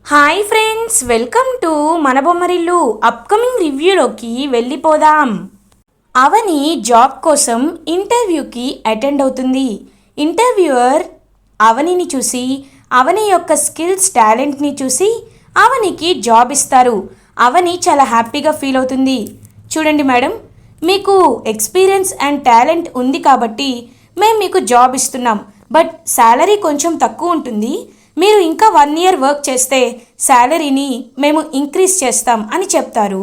Hi friends, welcome to మన Bommarillu. Upcoming రివ్యూలోకి వెళ్ళిపోదాం. అవని job కోసం ఇంటర్వ్యూకి అటెండ్ అవుతుంది. ఇంటర్వ్యూయర్ అవనిని చూసి, అవని యొక్క స్కిల్స్ టాలెంట్ని చూసి అవనికి జాబ్ ఇస్తారు. అవని చాలా హ్యాపీగా ఫీల్ అవుతుంది. చూడండి మేడం, మీకు ఎక్స్పీరియన్స్ అండ్ టాలెంట్ ఉంది కాబట్టి మేము మీకు జాబ్ ఇస్తున్నాం. బట్ శాలరీ కొంచెం తక్కువ ఉంటుంది. మీరు ఇంకా 1 year వర్క్ చేస్తే శాలరీని మేము ఇంక్రీజ్ చేస్తాం అని చెప్తారు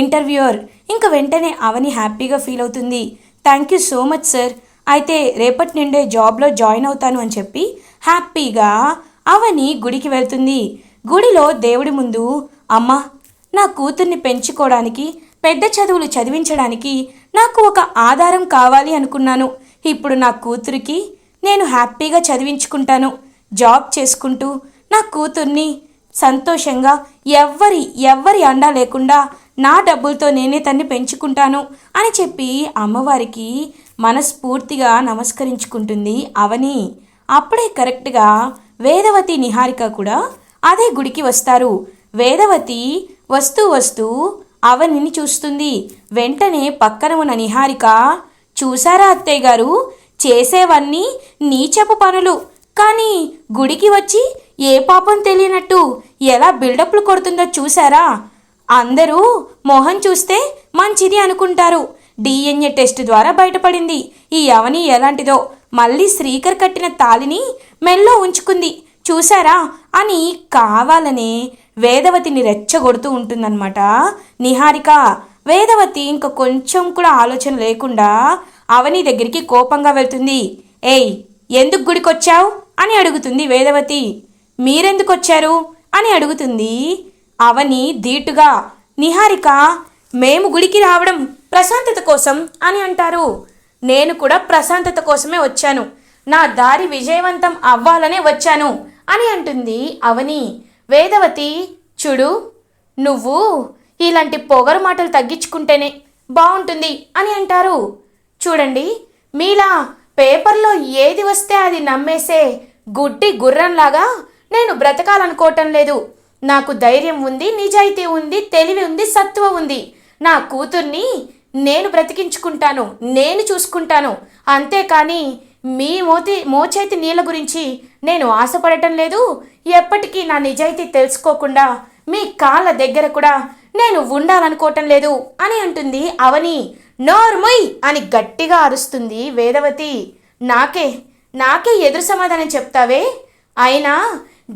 ఇంటర్వ్యూయర్. ఇంకా వెంటనే అవని హ్యాపీగా ఫీల్ అవుతుంది. Thank you so much sir, అయితే రేపటి నుండే జాబ్లో జాయిన్ అవుతాను అని చెప్పి హ్యాపీగా అవని గుడికి వెళ్తుంది. గుడిలో దేవుడి ముందు, అమ్మా, నా కూతుర్ని పెంచుకోవడానికి, పెద్ద చదువులు చదివించడానికి నాకు ఒక ఆధారం కావాలి అనుకున్నాను. ఇప్పుడు నా కూతురికి నేను హ్యాపీగా చదివించుకుంటాను. జాబ్ చేసుకుంటూ నా కూతుర్ని సంతోషంగా ఎవ్వరి అండా లేకుండా నా డబ్బులతో నేనే తన్ని పెంచుకుంటాను అని చెప్పి అమ్మవారికి మనస్ఫూర్తిగా నమస్కరించుకుంటుంది అవని. అప్పుడే కరెక్ట్గా వేదవతి, నిహారిక కూడా అదే గుడికి వస్తారు. వేదవతి వస్తూ వస్తూ అవనిని చూస్తుంది. వెంటనే పక్కన ఉన్న నిహారిక, చూసారా అత్తయ్య గారు, చేసేవన్నీ నీచపు పనులు, కానీ గుడికి వచ్చి ఏ పాపం తెలియనట్టు ఎలా బిల్డప్లు కొడుతుందో చూసారా? అందరూ మొహం చూస్తే మంచిది అనుకుంటారు. డిఎన్ఏ టెస్ట్ ద్వారా బయటపడింది ఈ అవని ఎలాంటిదో. మళ్ళీ శ్రీకర్ కట్టిన తాళిని మెల్లో ఉంచుకుంది చూసారా అని కావాలనే వేదవతిని రెచ్చగొడుతూ ఉంటుందన్నమాట నిహారిక. వేదవతి ఇంకా కొంచెం కూడా ఆలోచన లేకుండా అవని దగ్గరికి కోపంగా వెళ్తుంది. ఏయ్, ఎందుకు గుడికొచ్చావు అని అడుగుతుంది వేదవతి. మీరెందుకు వచ్చారు అని అడుగుతుంది అవని ధీటుగా. నిహారిక, మేము గుడికి రావడం ప్రశాంతత కోసం అని అంటారు. నేను కూడా ప్రశాంతత కోసమే వచ్చాను, నా దారి విజయవంతం అవ్వాలనే వచ్చాను అని అంటుంది అవని. వేదవతి, చూడు, నువ్వు ఇలాంటి పొగరు మాటలు తగ్గించుకుంటేనే బాగుంటుంది అని అంటారు. చూడండి, మీలా పేపర్లో ఏది వస్తే అది నమ్మేసే గుడ్డి గుర్రంలాగా నేను బ్రతకాలనుకోవటం లేదు. నాకు ధైర్యం ఉంది, నిజాయితీ ఉంది, తెలివి ఉంది, సత్తువ ఉంది. నా కూతుర్ని నేను బ్రతికించుకుంటాను, నేను చూసుకుంటాను. అంతేకాని మీ మోచేతి నీళ్ళ గురించి నేను ఆశపడటం లేదు. ఎప్పటికీ నా నిజాయితీ తెలుసుకోకుండా మీ కాళ్ళ దగ్గర కూడా నేను ఉండాలనుకోవటం లేదు అని అంటుంది అవని. నోర్మొయ్ అని గట్టిగా అరుస్తుంది వేదవతి. నాకే ఎదురు సమాధానం చెప్తావే? అయినా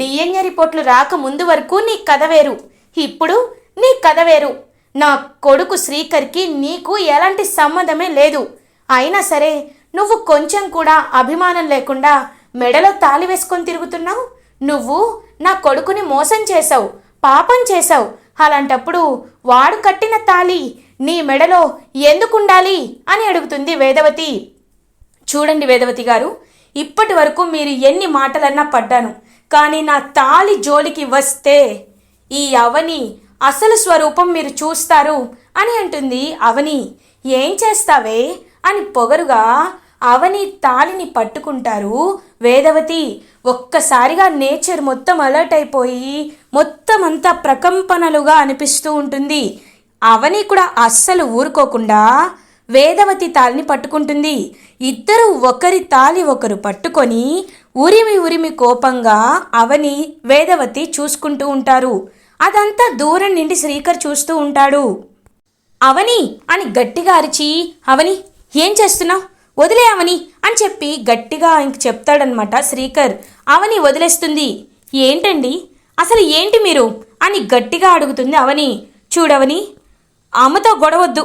డిఎన్ఏ రిపోర్ట్లు రాకముందు వరకు నీ కథ వేరు, ఇప్పుడు నీ కథ వేరు. నా కొడుకు శ్రీకర్కి నీకు ఎలాంటి సంబంధమే లేదు. అయినా సరే నువ్వు కొంచెం కూడా అభిమానం లేకుండా మెడలో తాళి వేసుకొని తిరుగుతున్నావు. నువ్వు నా కొడుకుని మోసం చేశావు, పాపం చేశావు. అలాంటప్పుడు వాడు కట్టిన తాళి నీ మెడలో ఎందుకుండాలి అని అడుగుతుంది వేదవతి. చూడండి వేదవతి గారు, ఇప్పటి వరకు మీరు ఎన్ని మాటలన్నా పడ్డాను, కానీ నా తాళి జోలికి వస్తే ఈ అవని అసలు స్వరూపం మీరు చూస్తారు అని అంటుంది అవని. ఏం చేస్తావే అని పొగరుగా అవని తాళిని పట్టుకుంటారు వేదవతి. ఒక్కసారిగా నేచర్ మొత్తం అలర్ట్ అయిపోయి మొత్తం అంతా ప్రకంపనలుగా అనిపిస్తూ ఉంటుంది. అవని కూడా అస్సలు ఊరుకోకుండా వేదవతి తాళిని పట్టుకుంటుంది. ఇద్దరు ఒకరి తాళి ఒకరు పట్టుకొని ఉరిమి కోపంగా అవని, వేదవతి చూసుకుంటూ ఉంటారు. అదంతా దూరం నుండి శ్రీకర్ చూస్తూ ఉంటాడు. అవని అని గట్టిగా అరిచి, అవని ఏం చేస్తున్నావు, వదిలే అవని అని చెప్పి గట్టిగా ఇంక చెప్తాడనమాట శ్రీకర్. అవని వదిలేస్తుంది. ఏంటండి, అసలు ఏంటి మీరు అని గట్టిగా అడుగుతుంది అవని. చూడవని, అమ్మతో గొడవద్దు,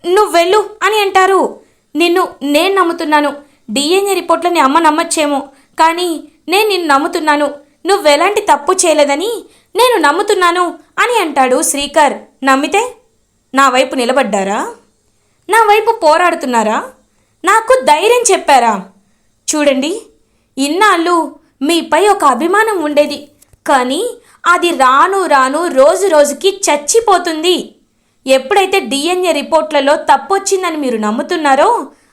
నువ్వు వెళ్ళు అని అంటారు. నేను నమ్ముతున్నాను. డిఎన్ఏ రిపోర్ట్లని అమ్మ నమ్మచ్చేమో, కానీ నేను నిన్ను నమ్ముతున్నాను. నువ్వెలాంటి తప్పు చేయలేదని నేను నమ్ముతున్నాను అని అంటాడు శ్రీకర్. నమ్మితే నా వైపు నిలబడ్డారా? నా వైపు పోరాడుతున్నారా? నాకు ధైర్యం చెప్పారా? చూడండి, ఇన్నాళ్ళు మీపై ఒక అభిమానం ఉండేది, కానీ అది రాను రాను రోజు రోజుకి చచ్చిపోతుంది. ఎప్పుడైతే డిఎన్ఏ రిపోర్ట్లలో తప్పొచ్చిందని మీరు నమ్ముతున్నారో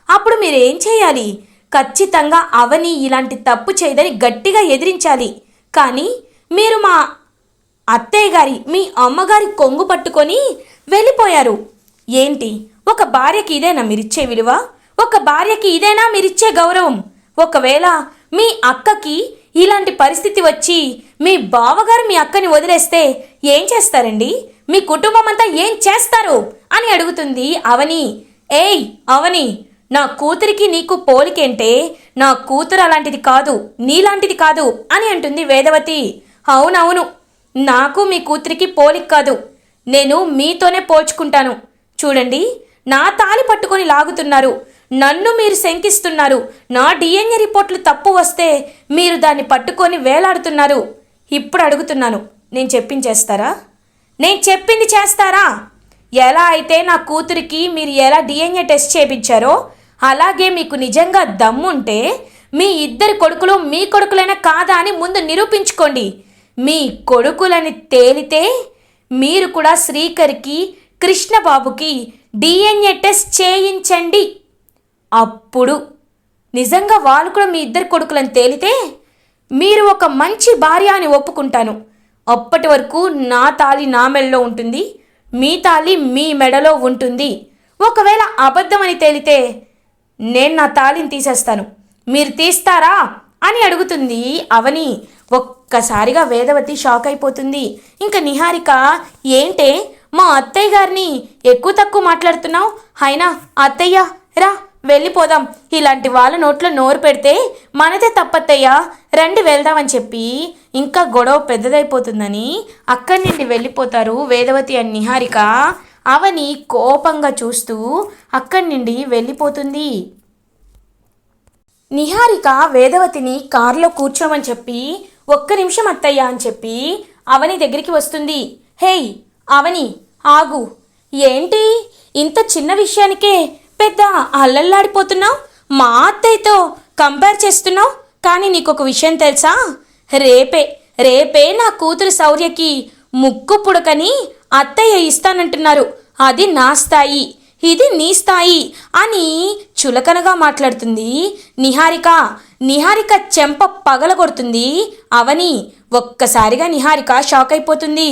అప్పుడు మీరు ఏం చేయాలి? ఖచ్చితంగా అవని ఇలాంటి తప్పు చేయదని గట్టిగా ఎదిరించాలి. కానీ మీరు మా అత్తయ్య గారి మీ అమ్మగారి కొంగు పట్టుకొని వెళ్ళిపోయారు. ఏంటి, ఒక భార్యకి ఇదేనా మీరిచ్చే విలువ? ఒక భార్యకి ఇదేనా మీరిచ్చే గౌరవం? ఒకవేళ మీ అక్కకి ఇలాంటి పరిస్థితి వచ్చి మీ బావగారు మీ అక్కని వదిలేస్తే ఏం చేస్తారండి? మీ కుటుంబం అంతా ఏం చేస్తారు అని అడుగుతుంది అవని. ఏయ్ అవని, నా కూతురికి నీకు పోలికేంటే? నా కూతురు అలాంటిది కాదు, నీలాంటిది కాదు అని అంటుంది వేదవతి. అవునవును, నాకు మీ కూతురికి పోలిక కాదు, నేను మీతోనే పోల్చుకుంటాను. చూడండి, నా తాలి పట్టుకొని లాగుతున్నారు, నన్ను మీరు శంకిస్తున్నారు. నా డిఎన్ఏ రిపోర్ట్లు తప్పు వస్తే మీరు దాన్ని పట్టుకొని వేలాడుతున్నారు. ఇప్పుడు అడుగుతున్నాను, నేను చెప్పింది చేస్తారా? నేను చెప్పింది చేస్తారా? ఎలా అయితే నా కూతురికి మీరు ఎలా డిఎన్ఏ టెస్ట్ చేయించారో అలాగే మీకు నిజంగా దమ్ముంటే మీ ఇద్దరి కొడుకులు మీ కొడుకులైనా కాదా అని ముందు నిరూపించుకోండి. మీ కొడుకులని తేలితే మీరు కూడా శ్రీకర్కి కృష్ణబాబుకి డిఎన్ఏ టెస్ట్ చేయించండి. అప్పుడు నిజంగా వాళ్ళు కూడా మీ ఇద్దరి కొడుకులని తేలితే మీరు ఒక మంచి భార్య అని ఒప్పుకుంటాను. అప్పటి వరకు నా తాళి నా మెడలో ఉంటుంది, మీ తాళి మీ మెడలో ఉంటుంది. ఒకవేళ అబద్ధమని తేలితే నేను నా తాళిని తీసేస్తాను. మీరు తీస్తారా అని అడుగుతుంది అవని. ఒక్కసారిగా వేదవతి షాక్ అయిపోతుంది. ఇంకా నిహారిక, ఏంటే మా అత్తయ్య గారిని ఎక్కువ తక్కువ మాట్లాడుతున్నావు? అయినా అత్తయ్య రా వెళ్ళిపోదాం, ఇలాంటి వాళ్ళ నోట్లో నోరు పెడితే మనదే తప్పత్తయ్యా, రండి వెళ్దామని చెప్పి ఇంకా గొడవ పెద్దదైపోతుందని అక్కడి నుండి వెళ్ళిపోతారు వేదవతి అని నిహారిక. అవని కోపంగా చూస్తూ అక్కడి నుండి వెళ్ళిపోతుంది. నిహారిక వేదవతిని కారులో కూర్చోమని చెప్పి ఒక్క నిమిషం అత్తయ్య అని చెప్పి అవని దగ్గరికి వస్తుంది. హేయ్ అవని ఆగు, ఏంటి ఇంత చిన్న విషయానికే పెద్ద అల్లల్లాడిపోతున్నావు? మా అత్తయ్యతో కంపేర్ చేస్తున్నావు. కానీ నీకు ఒక విషయం తెలుసా? రేపే నా కూతురు శౌర్యకి ముక్కు పుడకని అత్తయ్య ఇస్తానంటున్నారు. అది నా స్థాయి, ఇది నీ స్థాయి అని చులకనగా మాట్లాడుతుంది నిహారిక చెంప పగలగొడుతుంది అవని. ఒక్కసారిగా నిహారిక షాక్ అయిపోతుంది.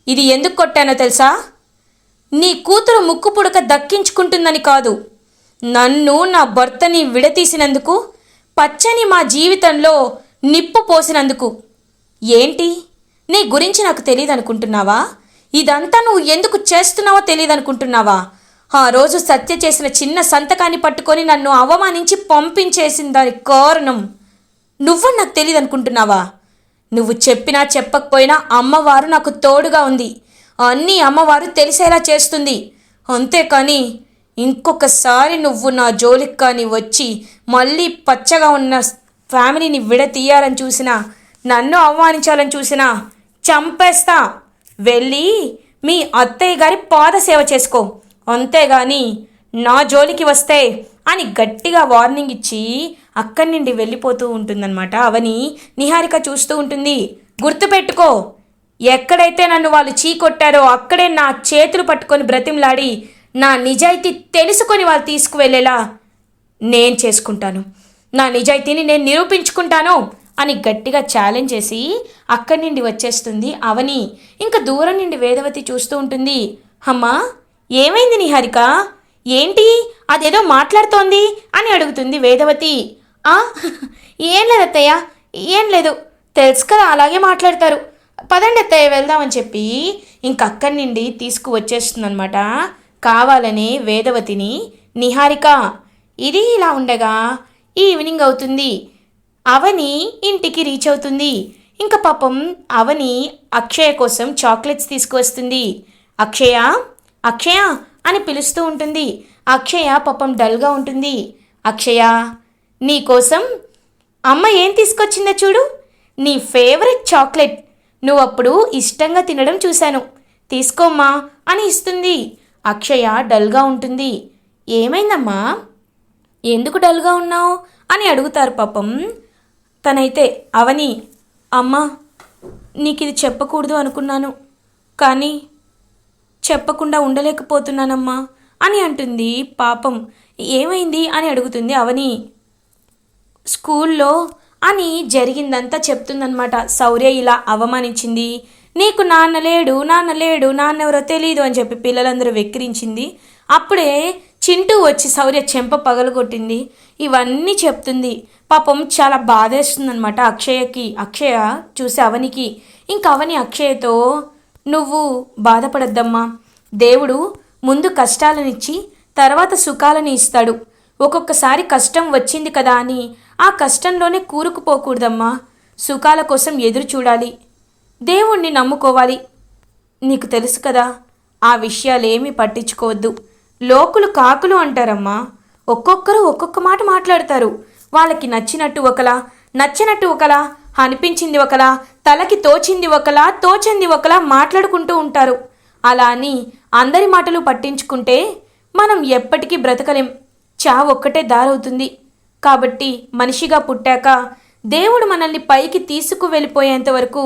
ఇది ఎందుకు కొట్టానో తెలుసా? నీ కూతురు ముక్కు పుడక దక్కించుకుంటుందని కాదు, నన్ను నా భర్తని విడతీసినందుకు, పచ్చని మా జీవితంలో నిప్పు పోసినందుకు. ఏంటి, నీ గురించి నాకు తెలియదు అనుకుంటున్నావా? ఇదంతా నువ్వు ఎందుకు చేస్తున్నావో తెలియదు అనుకుంటున్నావా? ఆ రోజు సత్య చేసిన చిన్న సంతకాన్ని పట్టుకొని నన్ను అవమానించి పంపించేసిన దానికి కారణం నువ్వు నాకు తెలియదు అనుకుంటున్నావా? నువ్వు చెప్పినా చెప్పకపోయినా అమ్మవారు నాకు తోడుగా ఉంది, అన్నీ అమ్మవారు తెలిసేలా చేస్తుంది. అంతేకాని ఇంకొకసారి నువ్వు నా జోలికి కానీ వచ్చి మళ్ళీ పచ్చగా ఉన్న ఫ్యామిలీని విడతీయాలని చూసినా, నన్ను అవమానించాలని చూసినా చంపేస్తా. వెళ్ళి మీ అత్తయ్య గారి పాదసేవ చేసుకో, అంతేగాని నా జోలికి వస్తే అని గట్టిగా వార్నింగ్ ఇచ్చి అక్కడి నుండి వెళ్ళిపోతూ ఉంటుందన్నమాట అవని. నిహారిక చూస్తూ ఉంటుంది. గుర్తుపెట్టుకో, ఎక్కడైతే నన్ను వాళ్ళు చీకొట్టారో అక్కడే నా చేతులు పట్టుకొని బ్రతిమలాడి నా నిజాయితీ తెలుసుకొని వాళ్ళు తీసుకువెళ్ళేలా నేను చేసుకుంటాను. నా నిజాయితీని నేను నిరూపించుకుంటాను అని గట్టిగా ఛాలెంజ్ చేసి అక్కడి నుండి వచ్చేస్తుంది అవని. ఇంకా దూరం నుండి వేదవతి చూస్తూ ఉంటుంది. అమ్మా ఏమైంది నిహారిక? ఏంటి అదేదో మాట్లాడుతోంది అని అడుగుతుంది వేదవతి. ఏం లేదు అత్తయ్య, ఏం లేదు, తెలుసు కదా అలాగే మాట్లాడతారు, పదండి అత్తయ్య వెళ్దామని చెప్పి ఇంకక్కడి నుండి తీసుకువచ్చేస్తుందనమాట కావాలని వేదవతిని నిహారిక. ఇది ఇలా ఉండగా ఈవినింగ్ అవుతుంది. అవని ఇంటికి రీచ్ అవుతుంది. ఇంకా పాపం అవని అక్షయ కోసం చాక్లెట్స్ తీసుకువస్తుంది. అక్షయ అక్షయ అని పిలుస్తూ ఉంటుంది. అక్షయ పాపం డల్గా ఉంటుంది. అక్షయ నీకోసం అమ్మ ఏం తీసుకొచ్చిందో చూడు, నీ ఫేవరెట్ చాక్లెట్, నువ్వు అప్పుడు ఇష్టంగా తినడం చూశాను, తీసుకోమ్మా అని ఇస్తుంది. అక్షయ డల్గా ఉంటుంది. ఏమైందమ్మా, ఎందుకు డల్గా ఉన్నావు అని అడుగుతారు పాపం. తనైతే అవని, అమ్మా నీకు ఇది చెప్పకూడదు అనుకున్నాను, కానీ చెప్పకుండా ఉండలేకపోతున్నానమ్మా అని అంటుంది. పాపం ఏమైంది అని అడుగుతుంది అవని. స్కూల్లో అని జరిగిందంతా చెప్తుందనమాట. శౌర్య ఇలా అవమానించింది, నీకు నాన్న లేడు, నాన్న లేడు, నాన్న ఎవరో తెలీదు అని చెప్పి పిల్లలందరూ వెక్కిరించింది. అప్పుడే చింటూ వచ్చి శౌర్య చెంప పగలగొట్టింది. ఇవన్నీ చెప్తుంది. పాపం చాలా బాధేస్తుంది అనమాట అక్షయ చూసి అవనికి. ఇంకా అవని అక్షయతో, నువ్వు బాధపడద్దమ్మా, దేవుడు ముందు కష్టాలనిచ్చి తర్వాత సుఖాలని ఇస్తాడు. ఒక్కొక్కసారి కష్టం వచ్చింది కదా అని ఆ కష్టంలోనే కూరుకుపోకూడదమ్మా. సుఖాల కోసం ఎదురు చూడాలి, దేవుణ్ణి నమ్ముకోవాలి. నీకు తెలుసు కదా, ఆ విషయాలేమీ పట్టించుకోవద్దు. లోకులు కాకులు అంటారమ్మా. ఒక్కొక్కరు ఒక్కొక్క మాట మాట్లాడతారు. వాళ్ళకి నచ్చినట్టు ఒకలా, నచ్చినట్టు ఒకలా, అనిపించింది ఒకలా, తలకి తోచింది ఒకలా, తోచింది ఒకలా మాట్లాడుకుంటూ ఉంటారు. అలా అని అందరి మాటలు పట్టించుకుంటే మనం ఎప్పటికీ బ్రతకలేం. చావు ఒక్కటే దారవుతుంది. కాబట్టి మనిషిగా పుట్టాక దేవుడు మనల్ని పైకి తీసుకువెళ్ళిపోయేంత వరకు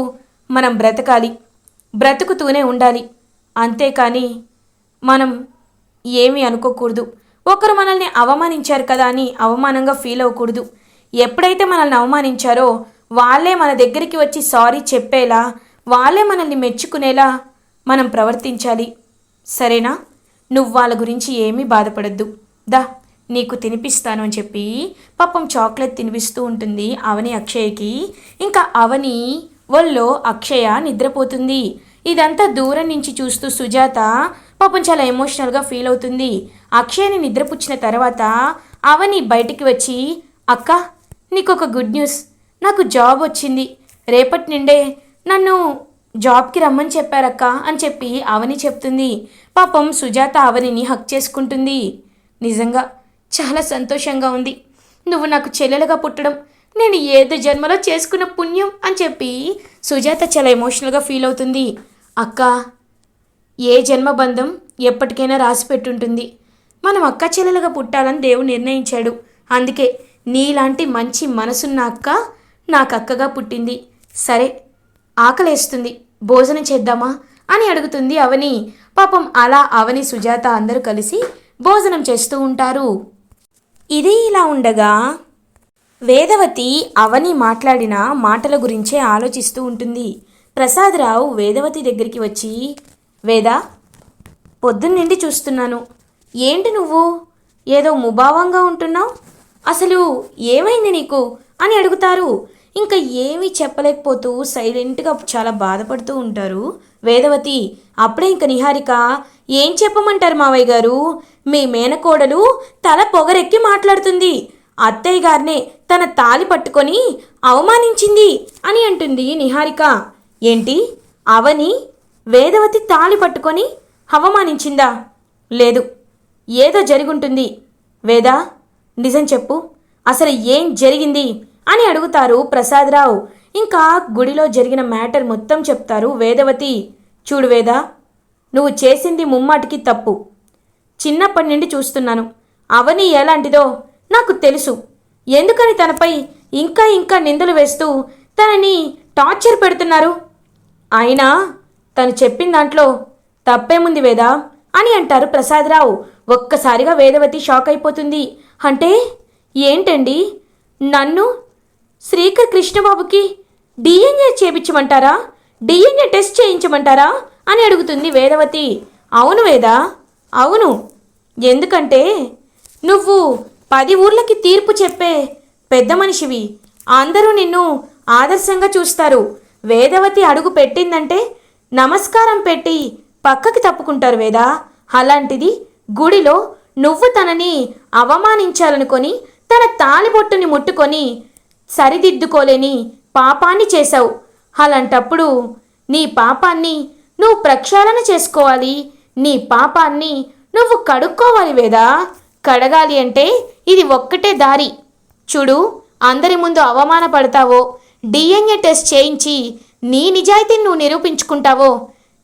మనం బ్రతకాలి, బ్రతుకుతూనే ఉండాలి. అంతేకాని మనం ఏమీ అనుకోకూడదు. ఒకరు మనల్ని అవమానించారు కదా అని అవమానంగా ఫీల్ అవ్వకూడదు. ఎప్పుడైతే మనల్ని అవమానించారో వాళ్ళే మన దగ్గరికి వచ్చి సారీ చెప్పేలా, వాళ్ళే మనల్ని మెచ్చుకునేలా మనం ప్రవర్తించాలి. సరేనా? నువ్వు వాళ్ళ గురించి ఏమీ బాధపడద్దు. దా, నీకు తినిపిస్తాను అని చెప్పి పాపం చాక్లెట్ తినిపిస్తూ ఉంటుంది అవని అక్షయ్కి. ఇంకా అవని ఒళ్ళో అక్షయ నిద్రపోతుంది. ఇదంతా దూరం నుంచి చూస్తూ సుజాత పాపం చాలా ఎమోషనల్గా ఫీల్ అవుతుంది. అక్షయ్ని నిద్రపుచ్చిన తర్వాత అవని బయటికి వచ్చి, అక్క, నీకు ఒక గుడ్ న్యూస్, నాకు జాబ్ వచ్చింది. రేపటి నుండే నన్ను జాబ్కి రమ్మని చెప్పారక్క అని చెప్పి అవని చెప్తుంది. పాపం సుజాత అవనిని హక్ చేసుకుంటుంది. నిజంగా చాలా సంతోషంగా ఉంది. నువ్వు నాకు చెల్లెలుగా పుట్టడం నేను ఏదో జన్మలో చేసుకున్న పుణ్యం అని చెప్పి సుజాత చాలా ఎమోషనల్గా ఫీల్ అవుతుంది. అక్క, ఏ జన్మబంధం ఎప్పటికైనా రాసి పెట్టుంటుంది. మనం అక్క చెల్లెలుగా పుట్టాలని దేవుడు నిర్ణయించాడు. అందుకే నీలాంటి మంచి మనసున్న అక్క నాకు అక్కగా పుట్టింది. సరే, ఆకలేస్తుంది, భోజనం చేద్దామా అని అడుగుతుంది అవని. పాపం అలా అవని సుజాత అందరూ కలిసి భోజనం చేస్తూ ఉంటారు. ఇది ఇలా ఉండగా వేదవతి అవని మాట్లాడిన మాటల గురించే ఆలోచిస్తూ ఉంటుంది. ప్రసాదరావు వేదవతి దగ్గరికి వచ్చి, వేదా, పొద్దున్నుండి చూస్తున్నాను, ఏంటి నువ్వు ఏదో ముభావంగా ఉంటున్నావు, అసలు ఏమైంది నీకు అని అడుగుతారు. ఇంకా ఏమీ చెప్పలేకపోతూ సైలెంట్గా చాలా బాధపడుతూ ఉంటారు వేదవతి. అప్పుడే ఇంకా నిహారిక, ఏం చెప్పమంటారు మావయ్య గారు, మీ మేనకోడలు తల పొగరెక్కి మాట్లాడుతుంది, అత్తయ్య గారినే తన తాలి పట్టుకొని అవమానించింది అని అంటుంది నిహారిక. ఏంటి, అవని వేదవతి తాళి పట్టుకొని అవమానించిందా? లేదు, ఏదో జరుగుంటుంది. వేదా, నిజం చెప్పు, అసలు ఏం జరిగింది అని అడుగుతారు ప్రసాదరావు. ఇంకా గుడిలో జరిగిన మ్యాటర్ మొత్తం చెప్తారు వేదవతి. చూడు వేదా, నువ్వు చేసింది ముమ్మాటికి తప్పు. చిన్నప్పటి నుండి చూస్తున్నాను. అవని ఎలాంటిదో నాకు తెలుసు. ఎందుకని తనపై ఇంకా ఇంకా నిందలు వేస్తూ తనని టార్చర్ పెడుతున్నారు? అయినా తను చెప్పిన దాంట్లో తప్పేముంది వేదా అని అంటారు ప్రసాదరావు. ఒక్కసారిగా వేదవతి షాక్ అయిపోతుంది. అంటే ఏంటండి, నన్ను శ్రీకర్ కృష్ణబాబుకి డిఎన్ఏ చేయించమంటారా, డిఎన్ఏ టెస్ట్ చేయించమంటారా అని అడుగుతుంది వేదవతి. అవును వేదా, అవును. ఎందుకంటే నువ్వు 10 ఊర్లకి తీర్పు చెప్పే పెద్ద మనిషివి. అందరూ నిన్ను ఆదర్శంగా చూస్తారు. వేదవతి అడుగు పెట్టిందంటే నమస్కారం పెట్టి పక్కకి తప్పుకుంటారు వేదా. అలాంటిది గుడిలో నువ్వు తనని అవమానించాలనుకొని తన తాలిబొట్టుని ముట్టుకొని సరిదిద్దుకోలేని పాపాన్ని చేశావు. అలాంటప్పుడు నీ పాపాన్ని నువ్వు ప్రక్షాళన చేసుకోవాలి. నీ పాపాన్ని నువ్వు కడుక్కోవాలి వేదా. కడగాలి అంటే ఇది ఒక్కటే దారి. చూడు, అందరి ముందు అవమానపడతావో, డిఎన్ఏ టెస్ట్ చేయించి నీ నిజాయితీని నువ్వు నిరూపించుకుంటావో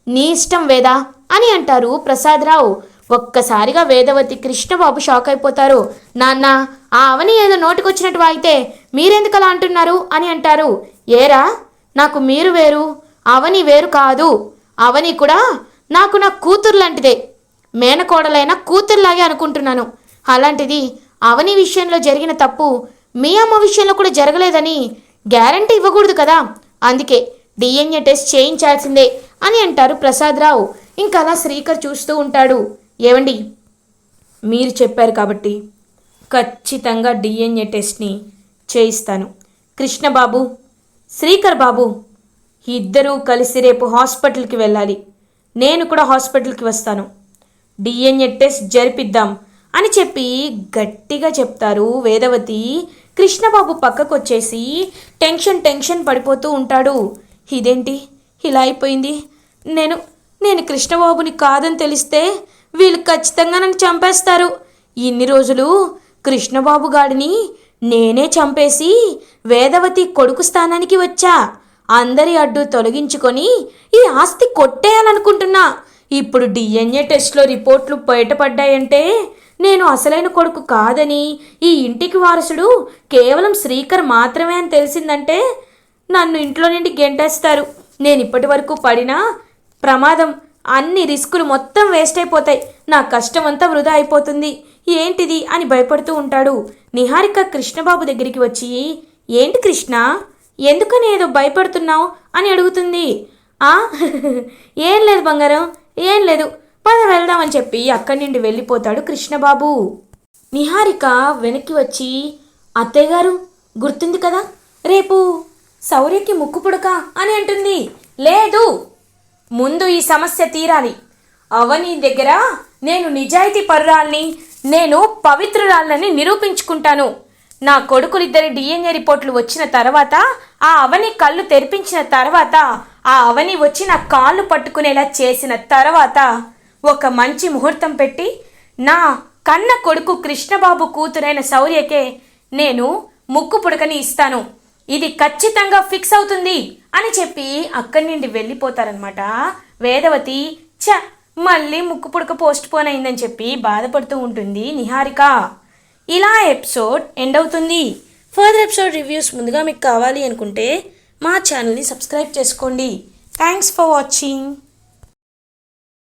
నీ ఇష్టం వేదా అని అంటారు ప్రసాదరావు. ఒక్కసారిగా వేదవతి కృష్ణబాబు షాక్ అయిపోతారు. నాన్న, ఆ అవని ఏదో నోటికొచ్చినట్టు వాగితే మీరెందుకు అలా అంటున్నారు అని అంటారు. ఏరా, నాకు మీరు వేరు, అవని వేరు కాదు. అవని కూడా నాకు నా కూతురు లాంటిదే. మేనకోడలైన కూతురులాగే అనుకుంటున్నాను. అలాంటిది అవని విషయంలో జరిగిన తప్పు మీ అమ్మ విషయంలో కూడా జరగలేదని గ్యారంటీ ఇవ్వకూడదు కదా. అందుకే డిఎన్ఏ టెస్ట్ చేయించాల్సిందే అని అంటారు ప్రసాదరావు. ఇంకా అలా శ్రీకర్ చూస్తూ ఉంటాడు. ఏవండి, మీరు చెప్పారు కాబట్టి ఖచ్చితంగా డిఎన్ఏ టెస్ట్ని చేయిస్తాను. కృష్ణబాబు, శ్రీకర్ బాబు ఇద్దరూ కలిసి రేపు హాస్పిటల్కి వెళ్ళాలి. నేను కూడా హాస్పిటల్కి వస్తాను. డిఎన్ఏ టెస్ట్ జరిపిద్దాం అని చెప్పి గట్టిగా చెప్తారు వేదవతి. కృష్ణబాబు పక్కకొచ్చేసి టెన్షన్ పడిపోతూ ఉంటాడు. ఇదేంటి ఇలా అయిపోయింది? నేను కృష్ణబాబుని కాదని తెలిస్తే వీళ్ళు ఖచ్చితంగా నన్ను చంపేస్తారు. ఇన్ని రోజులు కృష్ణబాబు గాడిని నేనే చంపేసి వేదవతి కొడుకు స్థానానికి వచ్చా. అందరి అడ్డు తొలగించుకొని ఈ ఆస్తి కొట్టేయాలనుకుంటున్నా. ఇప్పుడు డిఎన్ఏ టెస్ట్లో రిపోర్ట్లు బయటపడ్డాయంటే నేను అసలైన కొడుకు కాదని, ఈ ఇంటికి వారసుడు కేవలం శ్రీకర్ మాత్రమే అని తెలిసిందంటే నన్ను ఇంట్లో నుండి గెంటేస్తారు. నేను ఇప్పటి వరకు పడిన ప్రమాదం, అన్ని రిస్కులు మొత్తం వేస్ట్ అయిపోతాయి. నా కష్టం అంతా వృధా అయిపోతుంది. ఏంటిది అని భయపడుతూ ఉంటాడు. నిహారిక కృష్ణబాబు దగ్గరికి వచ్చి, ఏంటి కృష్ణ, ఎందుకని ఏదో భయపడుతున్నావు అని అడుగుతుంది. ఏం లేదు బంగారం, ఏం లేదు, పద వెళ్దామని చెప్పి అక్కడి నుండి వెళ్ళిపోతాడు కృష్ణబాబు. నిహారిక వెనక్కి వచ్చి, అత్తయ్య గారు గుర్తుంది కదా, రేపు శౌర్యకి ముక్కు పుడక అని అంటుంది. లేదు, ముందు ఈ సమస్య తీరాలి. అవని దగ్గర నేను నిజాయితీ పరురాల్ని, నేను పవిత్రురాలని నిరూపించుకుంటాను. నా కొడుకులిద్దరి డిఎన్ఏ రిపోర్ట్లు వచ్చిన తర్వాత, ఆ అవని కళ్ళు తెరిపించిన తర్వాత, ఆ అవని వచ్చి నా కాళ్ళు పట్టుకునేలా చేసిన తర్వాత ఒక మంచి ముహూర్తం పెట్టి నా కన్న కొడుకు కృష్ణబాబు కూతురైన శౌర్యకే నేను ముక్కు పుడకని ఇస్తాను. ఇది ఖచ్చితంగా ఫిక్స్ అవుతుంది అని చెప్పి అక్కడి నుండి వెళ్ళిపోతారనమాట వేదవతి. మళ్ళీ ముక్కు పుడక పోస్ట్ పోన్ అయిందని చెప్పి బాధపడుతూ ఉంటుంది నిహారిక. ఇలా ఎపిసోడ్ ఎండ్ అవుతుంది. ఫర్దర్ ఎపిసోడ్ రివ్యూస్ ముందుగా మీకు కావాలి అనుకుంటే మా ఛానల్ని సబ్స్క్రైబ్ చేసుకోండి. Thanks for watching.